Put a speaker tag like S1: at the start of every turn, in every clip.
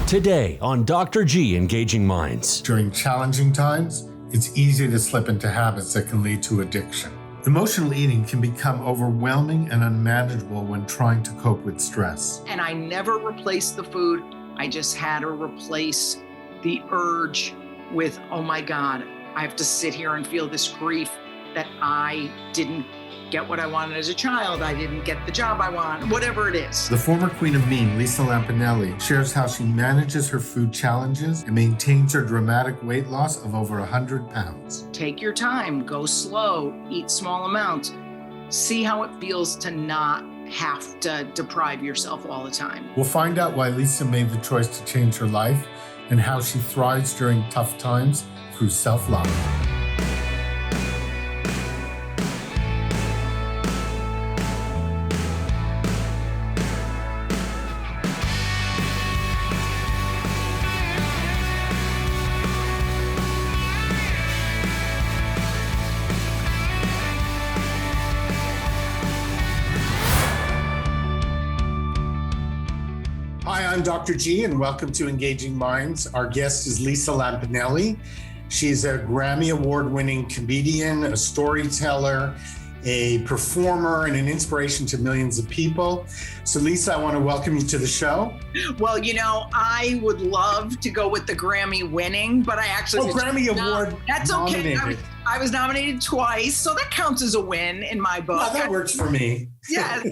S1: Today on Dr. G Engaging Minds.
S2: During challenging times, it's easy to slip into habits that can lead to addiction. Emotional eating can become overwhelming and unmanageable when trying to cope with stress.
S3: And I never replaced the food. I just had to replace the urge with, oh my God, I have to sit here and feel this grief that I didn't get what I wanted as a child. I didn't get the job I want, whatever it is.
S2: The former Queen of Mean, Lisa Lampanelli, shares how she manages her food challenges and maintains her dramatic weight loss of over 100 pounds.
S3: Take your time, go slow, eat small amounts. See how it feels to not have to deprive yourself all the time.
S2: We'll find out why Lisa made the choice to change her life and how she thrives during tough times through self-love. Hi, I'm Dr. G, and welcome to Engaging Minds. Our guest is Lisa Lampanelli. She's a Grammy Award-winning comedian, a storyteller, a performer, and an inspiration to millions of people. So, Lisa, I want to welcome you to the show.
S3: Well, you know, I would love to go with the Grammy winning, but I actually...
S2: Grammy Award
S3: That's okay.
S2: nominated.
S3: I was nominated twice, so that counts as a win in my book.
S2: Well, that works for me.
S3: Yeah.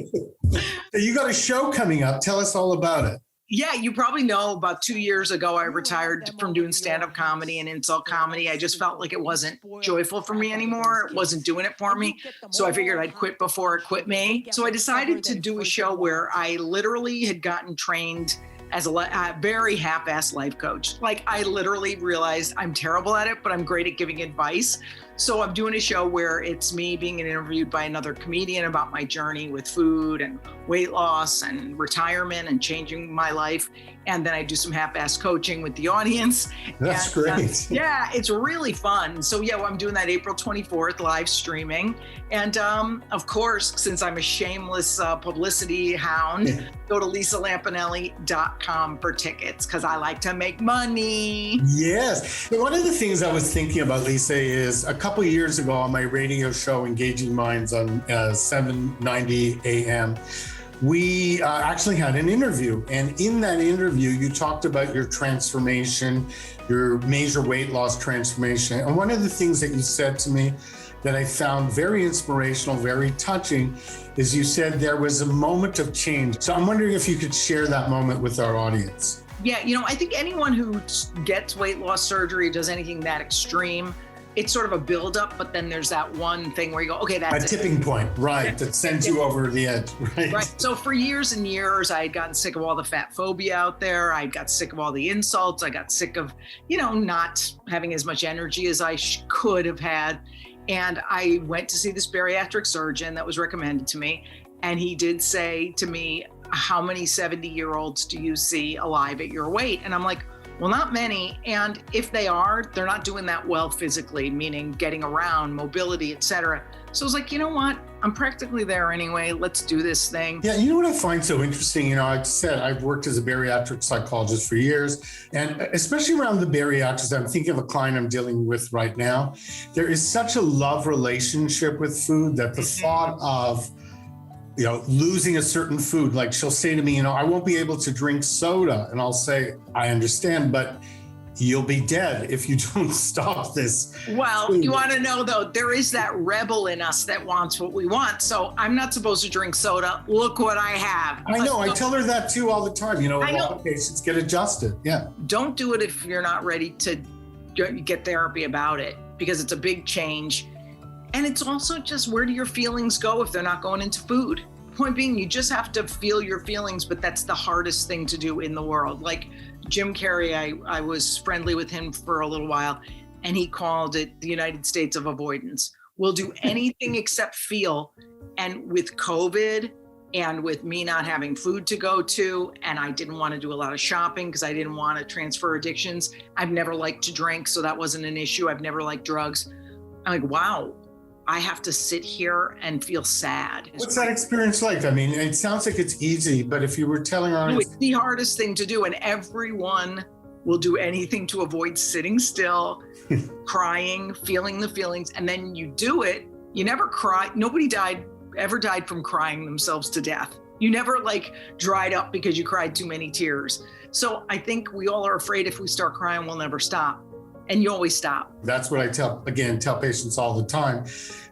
S2: You got a show coming up. Tell us all about it.
S3: Yeah, you probably know about 2 years ago, I retired from doing stand-up comedy and insult comedy. I just felt like it wasn't joyful for me anymore. It wasn't doing it for me. So I figured I'd quit before it quit me. So I decided to do a show where I literally had gotten trained as a very half-assed life coach. Like, I literally realized I'm terrible at it, but I'm great at giving advice. So I'm doing a show where it's me being interviewed by another comedian about my journey with food and weight loss and retirement and changing my life. And then I do some half-assed coaching with the audience.
S2: That's great.
S3: Yeah, it's really fun. So yeah, well, I'm doing that April 24th, live streaming. And of course, since I'm a shameless publicity hound, go to lisalampanelli.com for tickets because I like to make money.
S2: Yes. One of the things I was thinking about, Lisa, is a couple of years ago on my radio show, Engaging Minds on 790 AM, we actually had an interview. And in that interview, you talked about your transformation, your major weight loss transformation. And one of the things that you said to me that I found very inspirational, very touching, is you said there was a moment of change. So I'm wondering if you could share that moment with our audience.
S3: Yeah, you know, I think anyone who gets weight loss surgery, does anything that extreme, it's sort of a buildup, but then there's that one thing where you go, okay, that's
S2: a tipping point, right, that sends you over the edge, right?
S3: Right. So for years and years, I had gotten sick of all the fat phobia out there. I got sick of all the insults. I got sick of, you know, not having as much energy as I could have had. And I went to see this bariatric surgeon that was recommended to me. And he did say to me, how many 70-year-olds do you see alive at your weight? And I'm like, well, not many. And if they are, they're not doing that well physically, meaning getting around, mobility, etc. So I was like, you know what? I'm practically there anyway. Let's do this thing.
S2: Yeah, you know what I find so interesting? You know, like I said, I've worked as a bariatric psychologist for years, and especially around the bariatrics, I'm thinking of a client I'm dealing with right now. There is such a love relationship with food that the thought of, you know, losing a certain food, like she'll say to me, you know, I won't be able to drink soda. And I'll say, I understand, but you'll be dead if you don't stop this.
S3: Well,
S2: food.
S3: You want to know though, there is that rebel in us that wants what we want. So I'm not supposed to drink soda. Look what I have.
S2: I know, I tell her that too all the time. You know, a lot of patients get adjusted. Yeah.
S3: Don't do it if you're not ready to get therapy about it, because it's a big change. And it's also just, where do your feelings go if they're not going into food? Point being, you just have to feel your feelings, but that's the hardest thing to do in the world. Like Jim Carrey, I was friendly with him for a little while, and he called it the United States of avoidance. We'll do anything except feel. And with COVID and with me not having food to go to, and I didn't want to do a lot of shopping because I didn't want to transfer addictions. I've never liked to drink, so that wasn't an issue. I've never liked drugs. I'm like, wow, I have to sit here and feel sad.
S2: What's that experience like? I mean, it sounds like it's easy, but if you were telling our
S3: It's the hardest thing to do, and everyone will do anything to avoid sitting still, crying, feeling the feelings, and then you do it. You never cry. Nobody ever died from crying themselves to death. You never like dried up because you cried too many tears. So I think we all are afraid if we start crying, we'll never stop. And you always stop.
S2: That's what I tell patients all the time,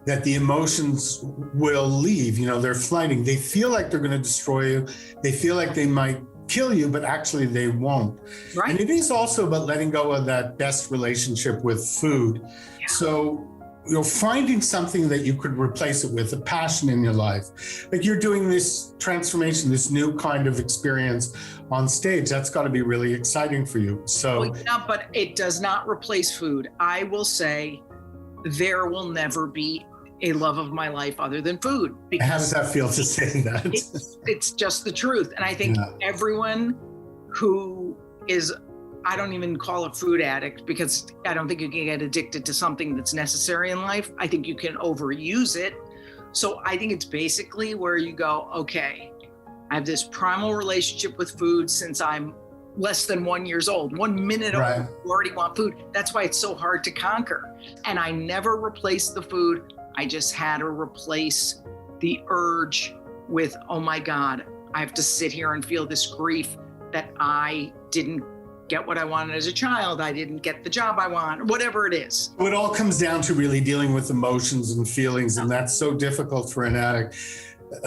S2: that the emotions will leave. You know, they're flighting. They feel like they're going to destroy you. They feel like they might kill you, but actually they won't.
S3: Right.
S2: And it is also about letting go of that best relationship with food. Yeah. So, you know, finding something that you could replace it with, a passion in your life. Like you're doing this transformation, this new kind of experience on stage. That's got to be really exciting for you. So,
S3: well, yeah, but it does not replace food. I will say there will never be a love of my life other than food.
S2: Because how does that feel to say that?
S3: It's just the truth. And I think everyone who is, I don't even call it food addict, because I don't think you can get addicted to something that's necessary in life. I think you can overuse it. So I think it's basically where you go, okay, I have this primal relationship with food since I'm less than 1 year old. 1 minute old, you already want food. That's why it's so hard to conquer. And I never replaced the food. I just had to replace the urge with, oh my God, I have to sit here and feel this grief that I didn't get what I wanted as a child. I didn't get the job I want, whatever it is.
S2: It all comes down to really dealing with emotions and feelings, and that's so difficult for an addict.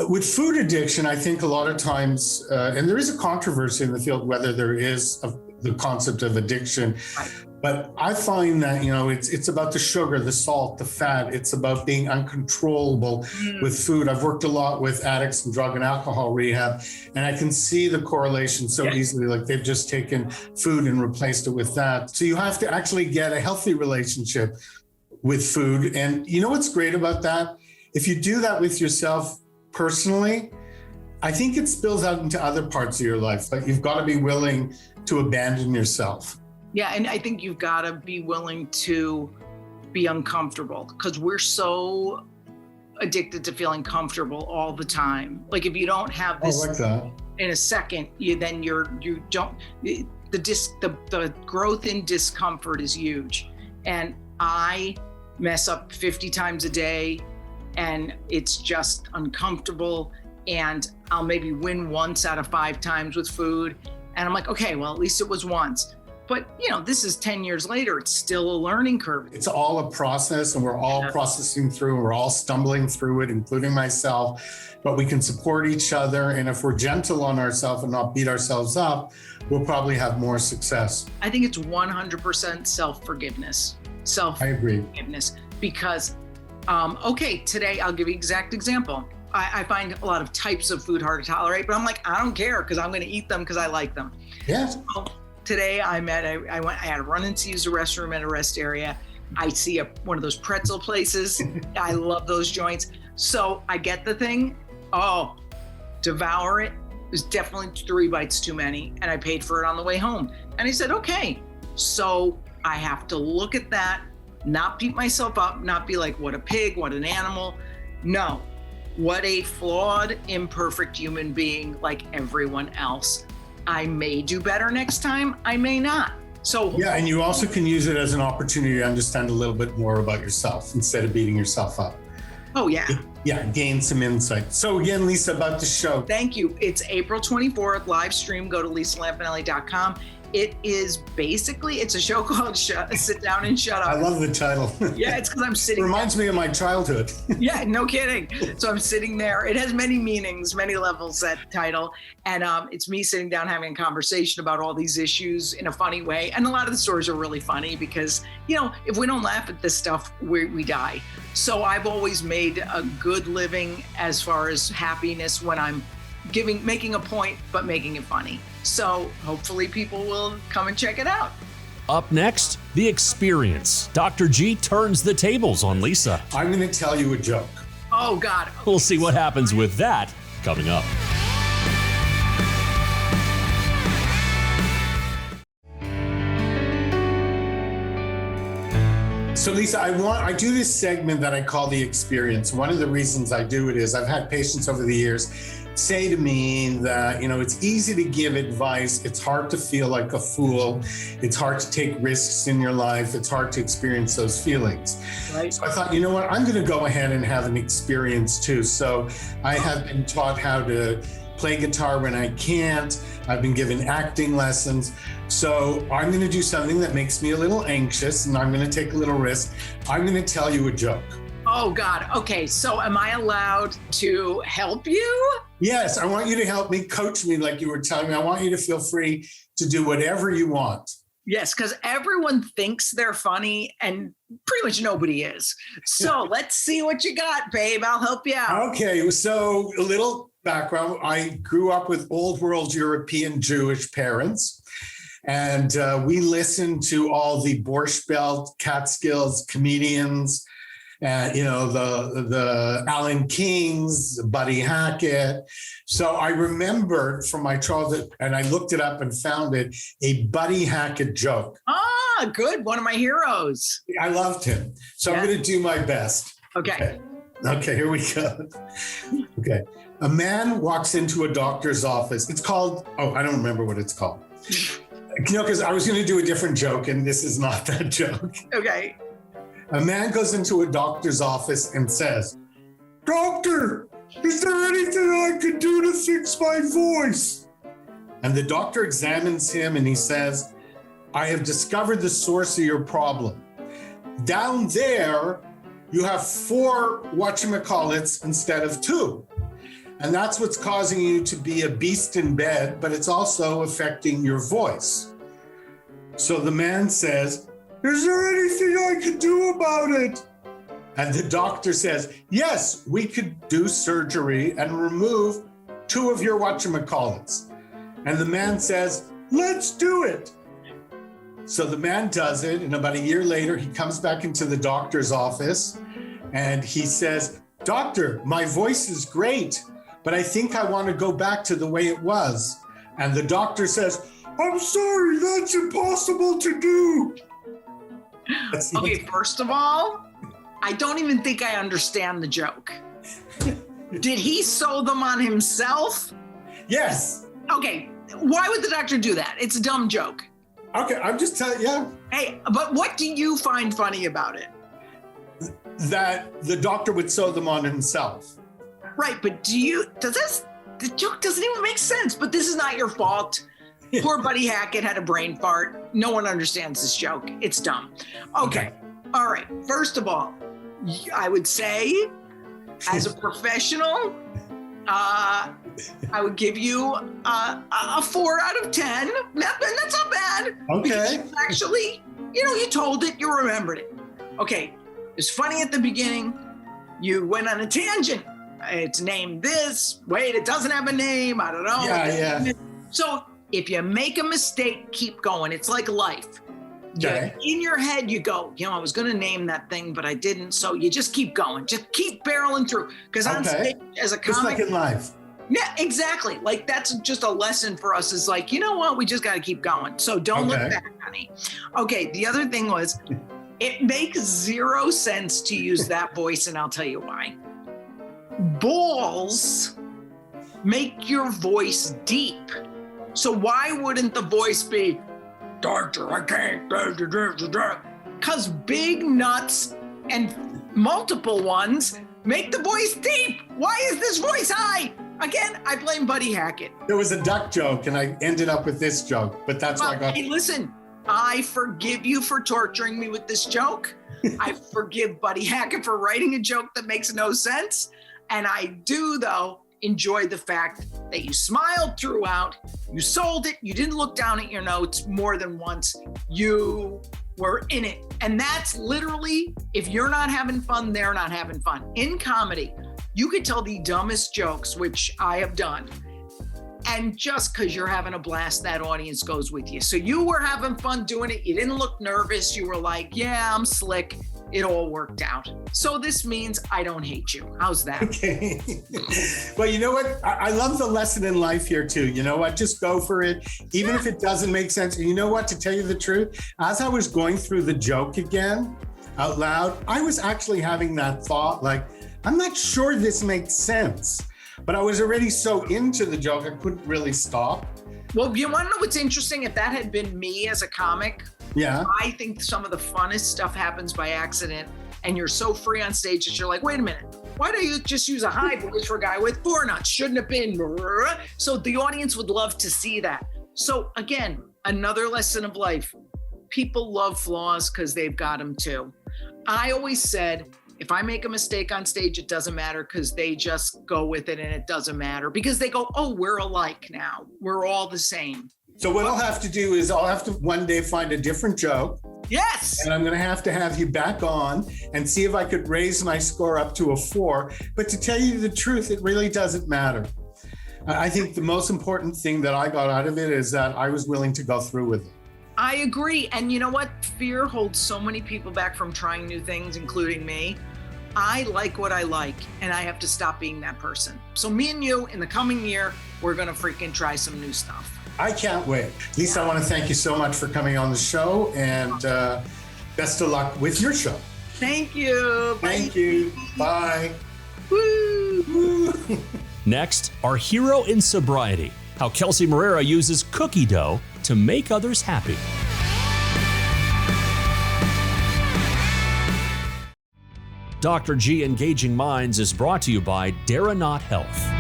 S2: With food addiction, I think a lot of times, and there is a controversy in the field whether there is the concept of addiction, but I find that, you know, it's about the sugar, the salt, the fat. It's about being uncontrollable with food. I've worked a lot with addicts in drug and alcohol rehab, and I can see the correlation so easily. Like they've just taken food and replaced it with that. So you have to actually get a healthy relationship with food. And you know what's great about that? If you do that with yourself personally, I think it spills out into other parts of your life. Like you've got to be willing to abandon yourself.
S3: Yeah, and I think you've got to be willing to be uncomfortable, because we're so addicted to feeling comfortable all the time. Like if you don't have this in a second, the growth in discomfort is huge. And I mess up 50 times a day, and it's just uncomfortable. And I'll maybe win once out of 5 times with food. And I'm like, okay, well, at least it was once. But, you know, this is 10 years later. It's still a learning curve.
S2: It's all a process, and we're all processing through, and we're all stumbling through it, including myself. But we can support each other. And if we're gentle on ourselves and not beat ourselves up, we'll probably have more success.
S3: I think it's 100% self-forgiveness.
S2: I agree.
S3: Self-forgiveness. Because, okay, today I'll give you an exact example. I find a lot of types of food hard to tolerate, but I'm like, I don't care, because I'm going to eat them because I like them.
S2: Yes.
S3: So, today I had to run and use the restroom at a rest area. I see one of those pretzel places. I love those joints. So I get the thing, devour it. It was definitely 3 bites too many, and I paid for it on the way home. And I said, okay. So I have to look at that, not beat myself up, not be like, what a pig, what an animal. No, what a flawed, imperfect human being like everyone else. I may do better next time, I may not. So
S2: yeah, and you also can use it as an opportunity to understand a little bit more about yourself instead of beating yourself up.
S3: Oh yeah.
S2: Yeah, gain some insight. So again, Lisa, about the show.
S3: Thank you. It's April 24th, live stream. Go to lisalampanelli.com. It is basically, it's a show called Sit Down and Shut Up.
S2: I love the title.
S3: Yeah, it's because I'm sitting.
S2: Reminds me of my childhood.
S3: Yeah, no kidding. So I'm sitting there. It has many meanings, many levels, that title. And it's me sitting down having a conversation about all these issues in a funny way. And a lot of the stories are really funny because, you know, if we don't laugh at this stuff, we die. So I've always made a good living as far as happiness when I'm making a point, but making it funny. So hopefully people will come and check it out.
S1: Up next, The Experience. Dr. G turns the tables on Lisa.
S2: I'm going to tell you a joke.
S3: Oh, God.
S1: We'll see what happens with that coming up.
S2: So Lisa, I do this segment that I call the experience. One of the reasons I do it is I've had patients over the years say to me that, it's easy to give advice. It's hard to feel like a fool. It's hard to take risks in your life. It's hard to experience those feelings.
S3: Right.
S2: So I thought, you know what, I'm going to go ahead and have an experience too. So I have been taught how to play guitar when I can't. I've been given acting lessons. So I'm going to do something that makes me a little anxious, and I'm going to take a little risk. I'm going to tell you a joke.
S3: Oh, God. Okay. So am I allowed to help you?
S2: Yes. I want you to help me, coach me like you were telling me. I want you to feel free to do whatever you want.
S3: Yes, because everyone thinks they're funny and pretty much nobody is. So let's see what you got, babe. I'll help you out.
S2: Okay. So a little background. I grew up with old world European Jewish parents. And we listened to all the Borscht Belt, Catskills comedians, the Alan Kings, Buddy Hackett. So I remembered from my childhood, and I looked it up and found it, a Buddy Hackett joke.
S3: Ah, good. One of my heroes.
S2: I loved him. So I'm going to do my best.
S3: Okay.
S2: Okay, here we go. Okay. A man walks into a doctor's office. It's called, I don't remember what it's called. Because I was going to do a different joke, and this is not that joke.
S3: Okay.
S2: A man goes into a doctor's office and says, "Doctor, is there anything I could do to fix my voice?" And the doctor examines him and he says, "I have discovered the source of your problem. Down there, you have 4 whatchamacallits instead of 2. And that's what's causing you to be a beast in bed, but it's also affecting your voice." So the man says, "Is there anything I could do about it?" And the doctor says, "Yes, we could do surgery and remove 2 of your whatchamacallits." And the man says, "Let's do it." So the man does it, and about a year later, he comes back into the doctor's office and he says, "Doctor, my voice is great, but I think I want to go back to the way it was." And the doctor says, "I'm sorry, that's impossible to do."
S3: Okay, first of all, I don't even think I understand the joke. Did he sew them on himself?
S2: Yes.
S3: Okay, why would the doctor do that? It's a dumb joke.
S2: Okay, I'm just telling you.
S3: Hey, but what do you find funny about it?
S2: That the doctor would sew them on himself.
S3: Right, but the joke doesn't even make sense, but this is not your fault. Poor Buddy Hackett had a brain fart. No one understands this joke. It's dumb. Okay. All right. First of all, I would say as a professional, I would give you a 4 out of 10. That's not bad.
S2: Okay.
S3: Actually, you told it, you remembered it. Okay. It's funny at the beginning. You went on a tangent. It's named this. Wait, it doesn't have a name. I don't know.
S2: Yeah.
S3: So if you make a mistake, keep going. It's like life.
S2: Okay.
S3: In your head, you go, I was going to name that thing, but I didn't. So you just keep going. Just keep barreling through. Because on stage, as a comic.
S2: Just like in life.
S3: Yeah, exactly. Like that's just a lesson for us is like, you know what? We just got to keep going. So don't look back, honey. Okay. The other thing was, it makes 0 sense to use that voice, and I'll tell you why. Balls make your voice deep. So why wouldn't the voice be, "Doctor, I can't." Because big nuts and multiple ones make the voice deep. Why is this voice high? Again, I blame Buddy Hackett.
S2: There was a duck joke, and I ended up with this joke, but that's why I got.
S3: Hey, listen, I forgive you for torturing me with this joke. I forgive Buddy Hackett for writing a joke that makes no sense. And I do, though, enjoy the fact that you smiled throughout, you sold it, you didn't look down at your notes more than once, you were in it. And that's literally, if you're not having fun, they're not having fun. In comedy, you could tell the dumbest jokes, which I have done, and just because you're having a blast, that audience goes with you. So you were having fun doing it, you didn't look nervous, you were like, yeah, I'm slick. It all worked out. So this means I don't hate you. How's that?
S2: Okay. Well, you know what? I love the lesson in life here too. You know what? Just go for it. Even if it doesn't make sense. And you know what? To tell you the truth, as I was going through the joke again, out loud, I was actually having that thought, like, I'm not sure this makes sense. But I was already so into the joke, I couldn't really stop.
S3: Well, you want to know what's interesting? If that had been me as a comic,
S2: Yeah.
S3: I think some of the funnest stuff happens by accident, and you're so free on stage that you're like, wait a minute, why don't you just use a high voice for a guy with 4 nuts? Shouldn't have been. So the audience would love to see that. So again, another lesson of life. People love flaws because they've got them too. I always said, if I make a mistake on stage, it doesn't matter, because they just go with it and it doesn't matter, because they go, oh, we're alike now. We're all the same.
S2: So what I'll have to do is I'll have to one day find a different joke.
S3: Yes.
S2: And I'm going to have you back on and see if I could raise my score up to a 4. But to tell you the truth, it really doesn't matter. I think the most important thing that I got out of it is that I was willing to go through with it.
S3: I agree. And you know what? Fear holds so many people back from trying new things, including me. I like what I like, and I have to stop being that person. So me and you, in the coming year, we're going to freaking try some new stuff.
S2: I can't wait. Lisa, I want to thank you so much for coming on the show, and best of luck with your show.
S3: Thank you.
S2: Thank you. Bye.
S3: Woo.
S1: Next, our hero in sobriety, how Kelsey Morera uses cookie dough to make others happy. Dr. G Engaging Minds is brought to you by Daranaut Health.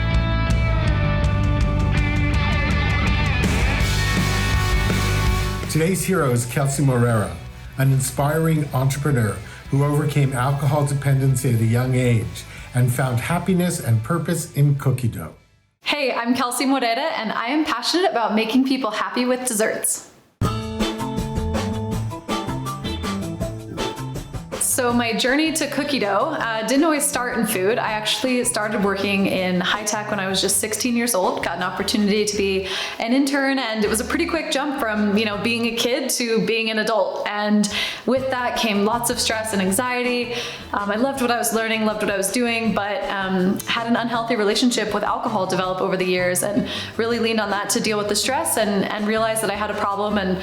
S2: Today's hero is Kelsey Morera, an inspiring entrepreneur who overcame alcohol dependency at a young age and found happiness and purpose in cookie dough.
S4: Hey, I'm Kelsey Morera, and I am passionate about making people happy with desserts. So my journey to cookie dough didn't always start in food. I actually started working in high tech when I was just 16 years old, got an opportunity to be an intern, and it was a pretty quick jump from, being a kid to being an adult. And with that came lots of stress and anxiety. I loved what I was learning, loved what I was doing, but had an unhealthy relationship with alcohol develop over the years, and really leaned on that to deal with the stress, and realized that I had a problem, and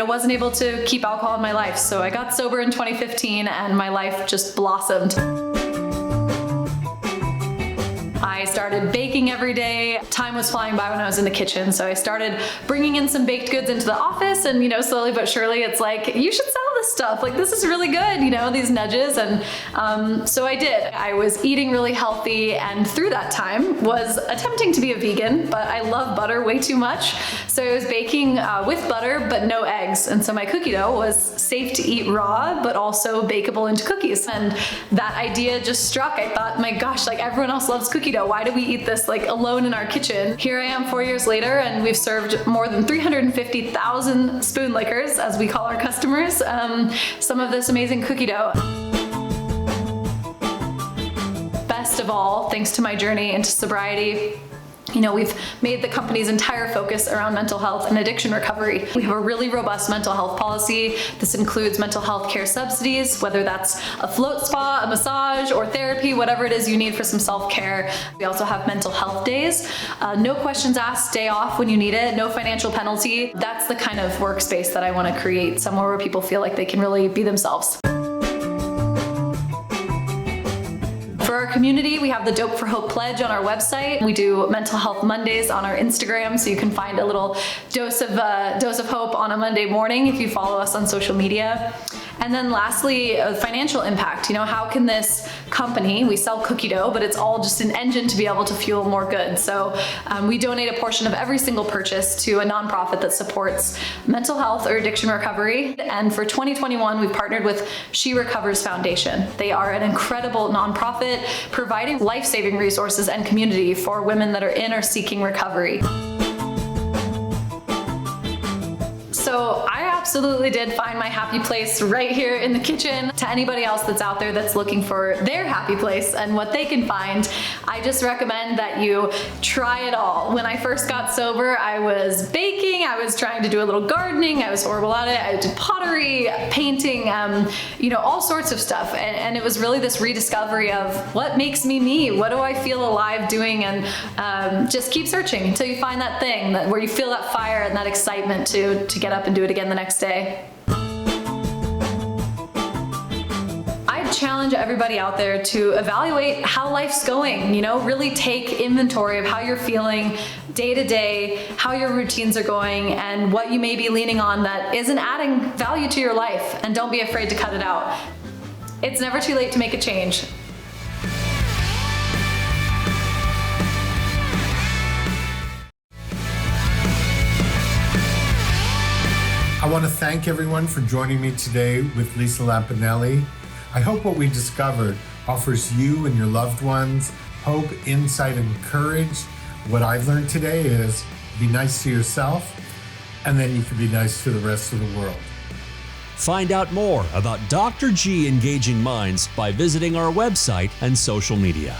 S4: wasn't able to keep alcohol in my life. So I got sober in 2015, and my life just blossomed. I started baking every day. Time was flying by when I was in the kitchen, so I started bringing in some baked goods into the office, and slowly but surely it's like, you should sell this stuff. Like, this is really good, these nudges. And so I did. I was eating really healthy, and through that time was attempting to be a vegan, but I love butter way too much. So I was baking with butter, but no eggs. And so my cookie dough was safe to eat raw, but also bakeable into cookies. And that idea just struck. I thought, my gosh, like, everyone else loves cookie dough. Why do we eat this like alone in our kitchen? Here I am 4 years later, and we've served more than 350,000 spoon lickers, as we call our customers, some of this amazing cookie dough. Best of all, thanks to my journey into sobriety, we've made the company's entire focus around mental health and addiction recovery. We have a really robust mental health policy. This includes mental health care subsidies, whether that's a float spa, a massage, or therapy, whatever it is you need for some self-care. We also have mental health days. No questions asked, day off when you need it, no financial penalty. That's the kind of workspace that I want to create, somewhere where people feel like they can really be themselves. For our community, we have the Dope for Hope pledge on our website. We do Mental Health Mondays on our Instagram, so you can find a little dose of hope on a Monday morning if you follow us on social media. And then lastly, financial impact. How can this company, we sell cookie dough, but it's all just an engine to be able to fuel more good. So we donate a portion of every single purchase to a nonprofit that supports mental health or addiction recovery. And for 2021, we partnered with She Recovers Foundation. They are an incredible nonprofit providing life-saving resources and community for women that are in or seeking recovery. So I absolutely did find my happy place right here in the kitchen. To anybody else that's out there that's looking for their happy place and what they can find, I just recommend that you try it all. When I first got sober, I was baking, I was trying to do a little gardening, I was horrible at it, I did pottery, painting, all sorts of stuff. And it was really this rediscovery of what makes me me, what do I feel alive doing, and just keep searching until you find that thing where you feel that fire and that excitement to get up and do it again the next day. to challenge everybody out there to evaluate how life's going, really take inventory of how you're feeling day to day, how your routines are going, and what you may be leaning on that isn't adding value to your life, and don't be afraid to cut it out. It's never too late to make a change.
S2: I want to thank everyone for joining me today with Lisa Lampanelli. I hope what we discovered offers you and your loved ones hope, insight, and courage. What I've learned today is be nice to yourself, and then you can be nice to the rest of the world.
S1: Find out more about Dr. G Engaging Minds by visiting our website and social media.